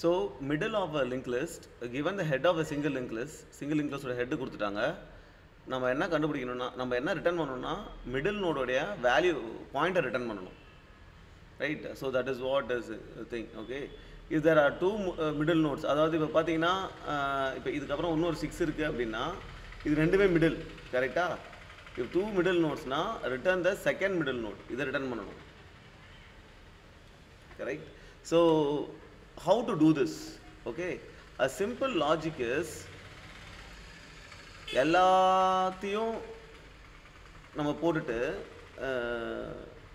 So middle of a linked list, given the head of a single linked list ஓட head கொடுத்துட்டாங்க. நம்ம என்ன கண்டுபிடிக்கணும்னா நம்ம என்ன ரிட்டர்ன் பண்ணணும்னா மிடில் நோடோடைய வேல்யூ பாயிண்டர் ரிட்டர்ன் பண்ணணும். Right? So that is what is the thing. Okay. If there are two middle nodes, அதாவது இப்போ பார்த்தீங்கன்னா இப்போ இதுக்கப்புறம் இன்னொரு 6 இருக்குது அப்படின்னா இது ரெண்டுமே மிடில் கரெக்டா? if two middle nodesனா return the second middle node இதை ரிட்டர்ன் பண்ணணும். Correct? So how to do this? Okay, a simple logic is எல்லாத்தையும் நம்ம போட்டுட்டு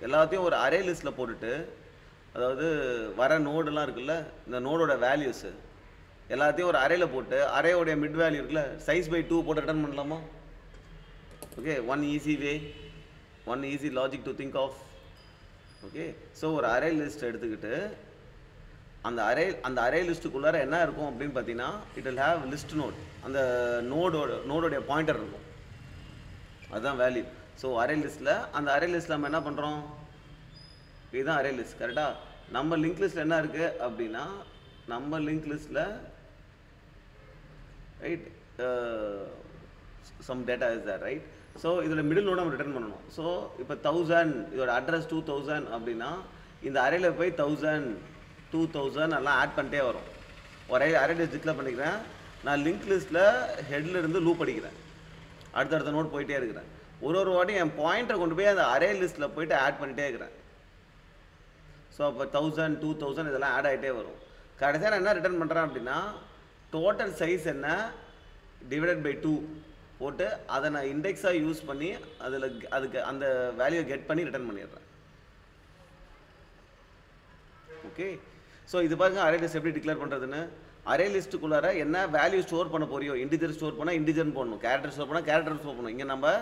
எல்லாத்தையும் ஒரு அரே லிஸ்ட்டில் போட்டுட்டு அதாவது வர நோடெல்லாம் இருக்குல்ல இந்த நோடோட வேல்யூஸு எல்லாத்தையும் ஒரு அரேயில் போட்டு அரேயோடைய மிட் வேல்யூ இருக்குல்ல சைஸ் பை 2 போட்டு ரிட்டர்ன் பண்ணலாமா? Okay, one easy logic to think of. Okay, so ஒரு அரே லிஸ்ட் எடுத்துக்கிட்டு அந்த அரே லிஸ்ட்டுக்குள்ளார என்ன இருக்கும் அப்படின்னு பார்த்தீங்கன்னா it will have list node. அந்த நோடோடைய பாயிண்டர் இருக்கும், அதுதான் வேல்யூ. ஸோ அரே லிஸ்ட்டில் அந்த அரே லிஸ்ட்டில் நம்ம என்ன பண்ணுறோம், இதுதான் அரே லிஸ்ட் கரெக்டாக. நம்ம லிங்க் லிஸ்ட்டில் என்ன இருக்குது அப்படின்னா நம்ம லிங்க் லிஸ்ட்டில் right some data is there right. So இதில் மிடில் நோட் நம்ம ரிட்டர்ன் பண்ணணும். ஸோ இப்போ 1000 இதோட அட்ரஸ் 2000 அப்படின்னா இந்த அரேயில் போய் 1000 2000 எல்லாம் ஆட் பண்ணிட்டே வரும். ஒரு அரே லிஸ்ட் டிக்ளேர் பண்ணிக்கிறேன். நான் லிங்க் லிஸ்ட்டில் ஹெட்டில் இருந்து லூப் அடிக்கிறேன், அடுத்தடுத்த நோட் போயிட்டே இருக்கிறேன். ஒரு வாட்டி என் பாயிண்டரை கொண்டு போய் அந்த அரே லிஸ்ட்டில் போயிட்டு ஆட் பண்ணிட்டே இருக்கிறேன். ஸோ அப்போ 1000 2000 இதெல்லாம் ஆட் ஆகிட்டே வரும். கடைசியாக நான் என்ன ரிட்டர்ன் பண்ணுறேன் அப்படின்னா டோட்டல் சைஸ் என்ன டிவைடட் பை 2 போட்டு அதை நான் இண்டெக்ஸாக யூஸ் பண்ணி அதுக்கு அந்த வேல்யூ கெட் பண்ணி ரிட்டர்ன் பண்ணிடுறேன். ஓகே, ஸோ இது பாருங்க அரே லிஸ்ட் எப்படி டிக்ளேர் பண்ணுறதுன்னு. அரே லிஸ்ட்டுக்குள்ளார என்ன வேல்யூ ஸ்டோர் பண்ண போறியோ, இன்டிஜர் ஸ்டோர் பண்ணால் இன்டிஜர்னு போடணும், கேரக்டர் ஸ்டோர் பண்ணால் கேரக்டர் ஸ்டோர் பண்ணணும். இங்கே நம்ம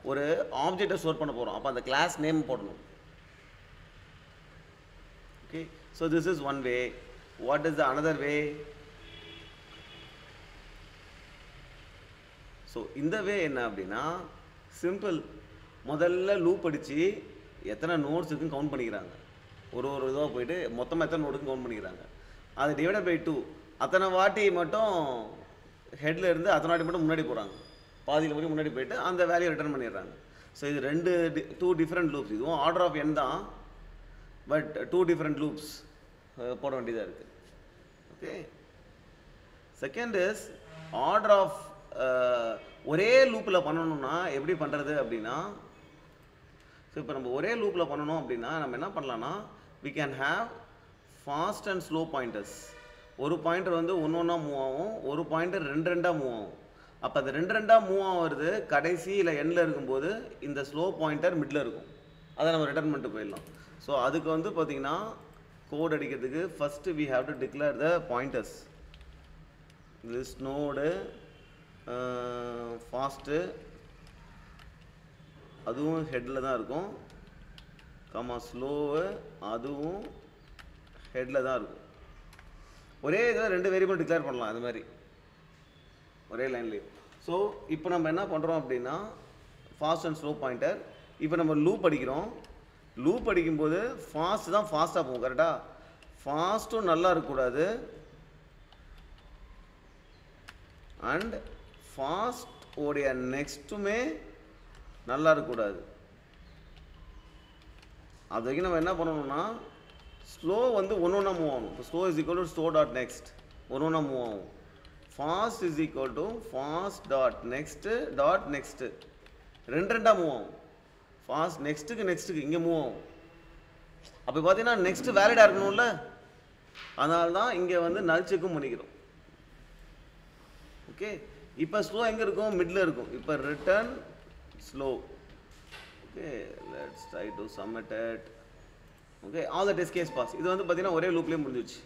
ஒரு ஆப்ஜெக்டை ஸ்டோர் பண்ண போகிறோம், அப்போ அந்த கிளாஸ் நேம் போடணும். Okay, so this is one way. What is the another way? So இந்த வே என்ன அப்படின்னா சிம்பிள். முதல்ல லூப் அடித்து எத்தனை நோட்ஸ் இருக்குன்னு கவுண்ட் பண்ணிக்கிறாங்க. ஒரு இதுவாக போயிட்டு மொத்தமாக எத்தனை நோடுக்கு கவுண்ட் பண்ணிக்கிறாங்க. அது டிவைடட் பை 2 அத்தனை வாட்டி மட்டும் ஹெட்டில் இருந்து அத்தனை வாட்டி மட்டும் முன்னாடி போகிறாங்க, பாதியில் போய் முன்னாடி போயிட்டு அந்த வேல்யூ ரிட்டர்ன் பண்ணிடுறாங்க. ஸோ இது டூ டிஃப்ரெண்ட் லூப்ஸ். இதுவும் ஆர்டர் ஆஃப் n தான், பட் 2 டிஃப்ரெண்ட் லூப்ஸ் போட வேண்டியதாக இருக்குது. Okay, second is order of ஒரே லூப்பில் பண்ணணும்னா எப்படி பண்ணுறது அப்படின்னா ஸோ இப்போ நம்ம ஒரே லூப்பில் பண்ணணும் அப்படின்னா நம்ம என்ன பண்ணலான்னா we can have fast and slow pointers. ஒரு பாயிண்டர் வந்து ஒன்றா மூவ் ஆகும், ஒரு பாயிண்டர் ரெண்டாக மூவ் ஆகும். அப்போ அது ரெண்டாக மூவ் ஆகுறது கடைசியில் எண்ணில் இருக்கும்போது இந்த ஸ்லோ பாயிண்டர் மிடில் இருக்கும், அதை நம்ம ரிட்டர்ன் பண்ணிட்டு போயிடலாம். ஸோ அதுக்கு வந்து பார்த்திங்கன்னா கோட் அடிக்கிறதுக்கு first we have to declare the pointers. List node fast அதுவும் ஹெட்டில் தான் இருக்கும், ஸ்லோவு அதுவும் ஹெட்டில் தான் இருக்கும். ஒரே இதில் 2 வேரியபிள் டிக்ளேர் பண்ணலாம் அது மாதிரி ஒரே லைன்லேயே. ஸோ இப்போ நம்ம என்ன பண்ணுறோம் அப்படின்னா ஃபாஸ்ட் அண்ட் ஸ்லோ பாயிண்டர். இப்போ நம்ம லூப் அடிக்கிறோம். லூப் அடிக்கும்போது ஃபாஸ்ட் தான் ஃபாஸ்ட்டாக போகும் கரெக்டாக. ஃபாஸ்ட்டும் நல்லா இருக்கக்கூடாது அண்ட் ஃபாஸ்ட் உடைய நெக்ஸ்ட்டுமே நல்லா இருக்கக்கூடாது. அது வரைக்கும் நம்ம என்ன பண்ணணும்னா ஸ்லோ வந்து ஒன்றா மூவ் ஆகும். இப்போ slow is equal to slow dot next ஒன்றா மூவ் ஆகும். Fast is equal to fast dot next ரெண்டாக மூவ் ஆகும். ஃபாஸ்ட் நெக்ஸ்ட்டுக்கு இங்கே மூவ் ஆகும். அப்போ பார்த்தீங்கன்னா நெக்ஸ்ட்டு வேலிடாக இருக்கணும்ல, அதனால தான் இங்கே வந்து நல் செக்கும் பண்ணிக்கிறோம். ஓகே, இப்போ ஸ்லோ எங்கே இருக்கும், மிடில் இருக்கும். இப்போ return slow. Okay, let's try to submit it. Okay, all the test case pass. இது வந்து பார்த்தீங்கன்னா ஒரே லூப்லேயே முடிஞ்சிடுச்சு.